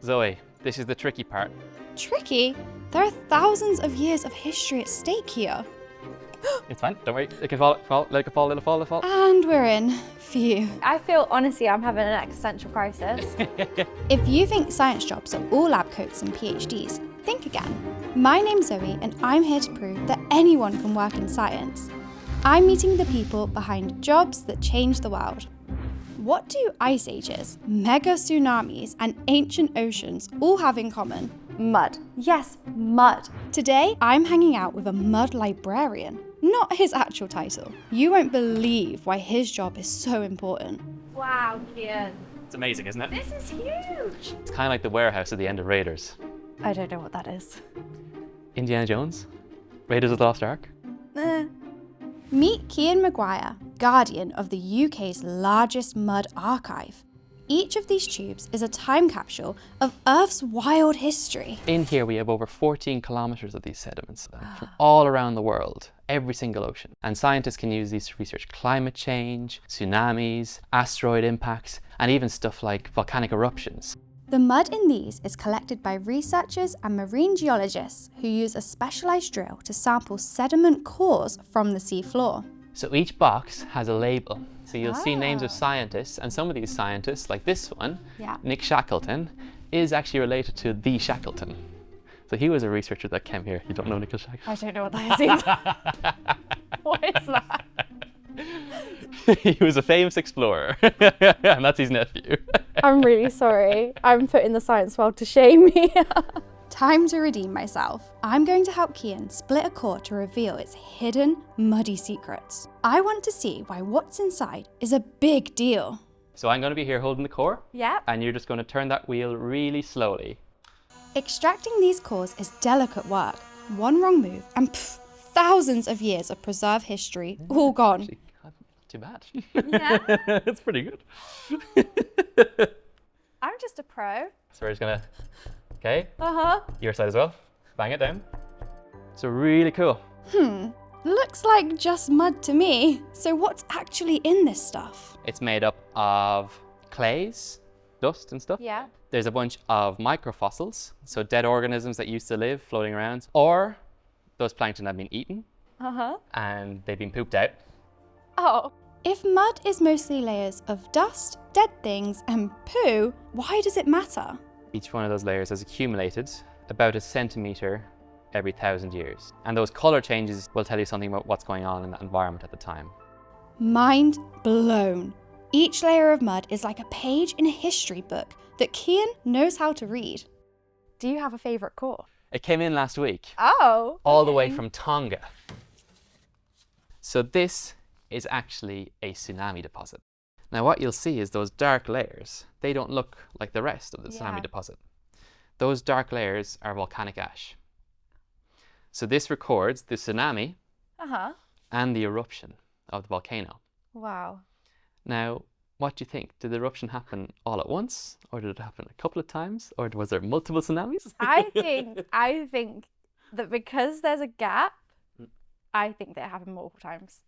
Zoe, this is the tricky part. Tricky? There are thousands of years of history at stake here. It's fine, don't worry. It can fall, let it fall, it'll fall. And we're in. Phew. I feel, honestly, I'm having an existential crisis. If you think science jobs are all lab coats and PhDs, think again. My name's Zoe and I'm here to prove that anyone can work in science. I'm meeting the people behind jobs that change the world. What do ice ages, mega tsunamis and ancient oceans all have in common? Mud. Yes, mud. Today, I'm hanging out with a mud librarian, not his actual title. You won't believe why his job is so important. Wow, Cían. It's amazing, isn't it? This is huge. It's kind of like the warehouse at the end of Raiders. I don't know what that is. Indiana Jones? Raiders of the Lost Ark? Meet Cían McGuire, guardian of the UK's largest mud archive. Each of these tubes is a time capsule of Earth's wild history. In here we have over 14 kilometers of these sediments from all around the world, every single ocean. And scientists can use these to research climate change, tsunamis, asteroid impacts, and even stuff like volcanic eruptions. The mud in these is collected by researchers and marine geologists who use a specialised drill to sample sediment cores from the seafloor. So each box has a label. So you'll see names of scientists, and some of these scientists, like this one, Nick Shackleton, is actually related to the Shackleton. So he was a researcher that came here. You don't know Nick Shackleton? I don't know what that is either. What is that? He was a famous explorer, and that's his nephew. I'm really sorry. I'm putting the science world to shame here. Time to redeem myself. I'm going to help Cían split a core to reveal its hidden, muddy secrets. I want to see why what's inside is a big deal. So I'm going to be here holding the core, Yep. and you're just going to turn that wheel really slowly. Extracting these cores is delicate work. One wrong move and thousands of years of preserved history all gone. Actually, not too bad. Yeah. It's pretty good. I'm just a pro. So we're just going to, okay, Uh-huh. your side as well. Bang it down. So really cool. Looks like just mud to me. So what's actually in this stuff? It's made up of clays, dust and stuff. Yeah. There's a bunch of microfossils, so dead organisms that used to live floating around, or those plankton have been eaten Uh-huh. and they've been pooped out. Oh. If mud is mostly layers of dust, dead things and poo, why does it matter? Each one of those layers has accumulated about a centimetre every 1,000 years. And those colour changes will tell you something about what's going on in that environment at the time. Mind blown. Each layer of mud is like a page in a history book that Cían knows how to read. Do you have a favourite core? It came in last week, Oh. all the way from Tonga. So this is actually a tsunami deposit. Now what you'll see is those dark layers, they don't look like the rest of the tsunami deposit. Those dark layers are volcanic ash. So this records the tsunami Uh-huh. and the eruption of the volcano. Wow. Now, what do you think? Did the eruption happen all at once? Or did it happen a couple of times? Or was there multiple tsunamis? I think that because there's a gap, I think that it happened multiple times.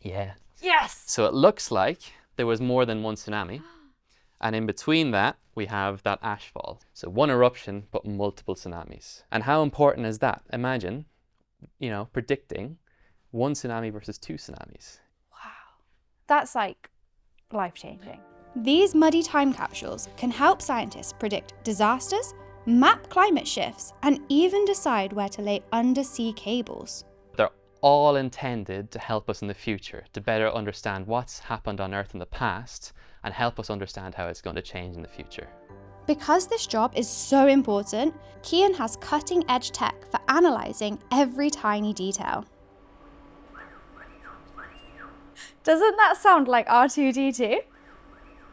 Yeah. Yes! So it looks like there was more than one tsunami. And in between that, we have that ash fall. So one eruption, but multiple tsunamis. And how important is that? Imagine, predicting one tsunami versus two tsunamis. Wow. That's like life-changing. These muddy time capsules can help scientists predict disasters, map climate shifts, and even decide where to lay undersea cables. They're all intended to help us in the future, to better understand what's happened on Earth in the past and help us understand how it's going to change in the future. Because this job is so important, Cían has cutting-edge tech for analysing every tiny detail. Doesn't that sound like R2-D2?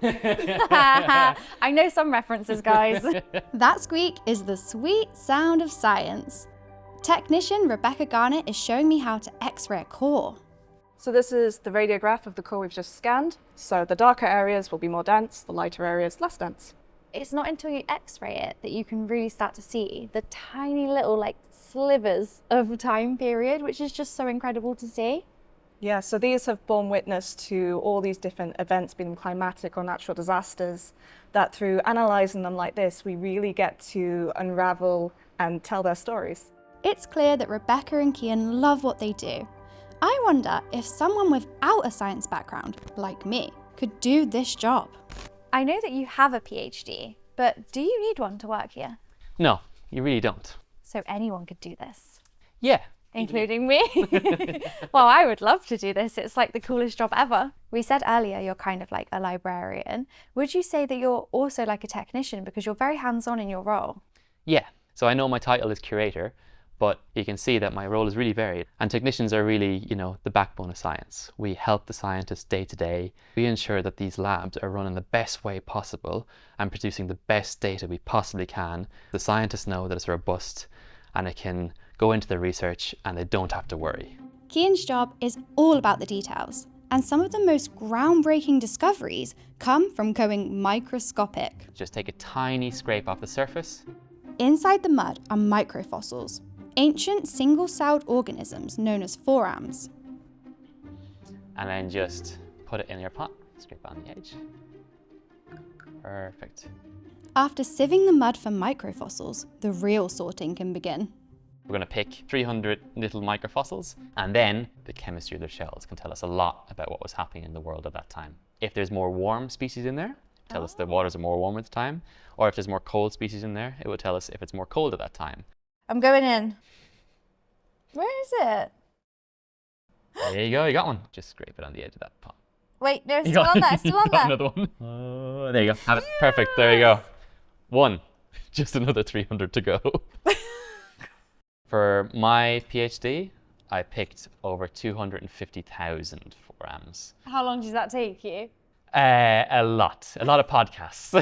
I know some references, guys. That squeak is the sweet sound of science. Technician Rebecca Garnett is showing me how to X-ray a core. So this is the radiograph of the core we've just scanned. So the darker areas will be more dense, the lighter areas less dense. It's not until you X-ray it that you can really start to see the tiny little slivers of time period, which is just so incredible to see. Yeah, so these have borne witness to all these different events, being climatic or natural disasters, that through analysing them like this, we really get to unravel and tell their stories. It's clear that Rebecca and Cían love what they do. I wonder if someone without a science background, like me, could do this job. I know that you have a PhD, but do you need one to work here? No, you really don't. So anyone could do this, Yeah. including me. Well, I would love to do this. It's like the coolest job ever. We said earlier you're kind of like a librarian. Would you say that you're also like a technician because you're very hands-on in your role? Yeah. So I know my title is curator, but you can see that my role is really varied. And technicians are really, the backbone of science. We help the scientists day to day. We ensure that these labs are run in the best way possible and producing the best data we possibly can. The scientists know that it's robust and it can go into the research and they don't have to worry. Cían's job is all about the details, and some of the most groundbreaking discoveries come from going microscopic. Just take a tiny scrape off the surface. Inside the mud are microfossils, ancient single-celled organisms known as forams. And then just put it in your pot, scrape on the edge. Perfect. After sieving the mud for microfossils, the real sorting can begin. We're going to pick 300 little microfossils, and then the chemistry of their shells can tell us a lot about what was happening in the world at that time. If there's more warm species in there, tell us the waters are more warm at the time, or if there's more cold species in there, it will tell us if it's more cold at that time. I'm going in. Where is it? There you go, you got one. Just scrape it on the edge of that pot. Wait, no, it's You still got- on there, still on you got there. Another one. Oh, there you go, have it. Perfect, there you go. One. Just another 300 to go. For my PhD, I picked over 250,000 forams. How long does that take you? A lot of podcasts.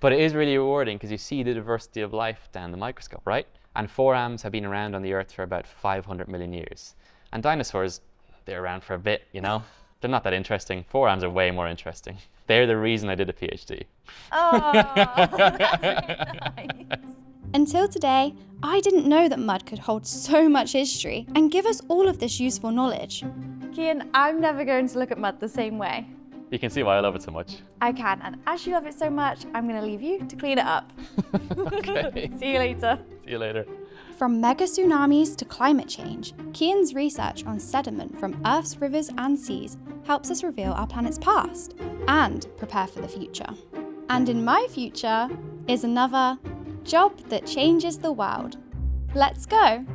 But it is really rewarding because you see the diversity of life down the microscope, right? And forams have been around on the Earth for about 500 million years. And dinosaurs, they're around for a bit, They're not that interesting. Forams are way more interesting. They're the reason I did a PhD. Oh, that's really nice. Until today, I didn't know that mud could hold so much history and give us all of this useful knowledge. Cían, I'm never going to look at mud the same way. You can see why I love it so much. I can, and as you love it so much, I'm going to leave you to clean it up. Okay. See you later. See you later. From mega tsunamis to climate change, Cían's research on sediment from Earth's rivers and seas helps us reveal our planet's past and prepare for the future. And in my future is another job that changes the world. Let's go!